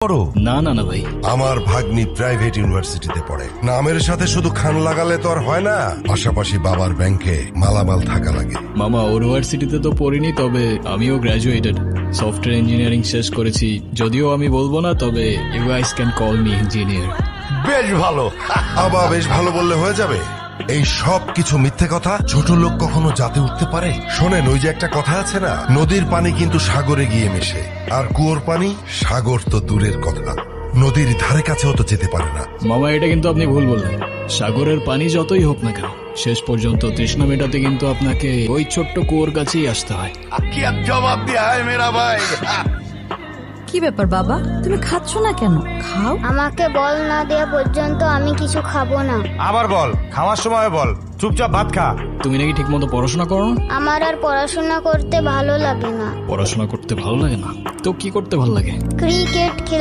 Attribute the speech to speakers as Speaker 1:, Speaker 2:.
Speaker 1: পড়ো?
Speaker 2: না না না ভাই,
Speaker 1: আমার ভাগ্নি প্রাইভেট ইউনিভার্সিটিতে পড়ে। নামের সাথে শুধু খান লাগালে তো আর হয় না, পাশাপাশি বাবার ব্যাংকে মালামাল থাকা লাগে।
Speaker 2: মামা ইউনিভার্সিটিতে তো পড়িনি, তবে আমিও গ্র্যাজুয়েটেড, সফটওয়্যার ইঞ্জিনিয়ারিং শেষ করেছি। যদিও আমি বলবো না, তবে you guys can call me engineer.
Speaker 1: বেশ ভালো। আবার বেশ ভালো বললে হয়ে যাবে? এই সব কিছু মিথ্যে কথা। ছোট লোক কখনো জাতে উঠতে পারে? শোনেন, ওই যে একটা কথা আছে না, নদীর পানি কিন্তু সাগরে গিয়ে মেশে, আর কুয়োর পানি সাগর তো দূরের কথা, নদীর ধারে কাছেও তো যেতে পারে না।
Speaker 2: মামা, এটা কিন্তু আপনি ভুল বললেন। সাগরের পানি যতই হোক না কেন, শেষ পর্যন্ত তৃষ্ণা মেটাতে কিন্তু আপনাকে ওই ছোট্ট কুয়োর কাছেই আসতে হয়।
Speaker 1: কি জবাব দিয়া হয় মেরা ভাই।
Speaker 3: কি ব্যাপার বাবা, তুমি খাচ্ছ না কেন? খাও।
Speaker 4: আমাকে বল না দেওয়া পর্যন্ত আমি কিছু খাবো না।
Speaker 5: আবার বল, খাওয়ার সময় বল, চুপচাপ ভাত খা।
Speaker 2: তুমি নাকি ঠিক মতো পড়াশোনা করো না?
Speaker 4: আমার আর পড়াশোনা করতে ভালো লাগে না।
Speaker 2: পড়াশোনা করতে ভালো লাগে না তো কি করতে ভালো লাগে?
Speaker 4: ক্রিকেট খেল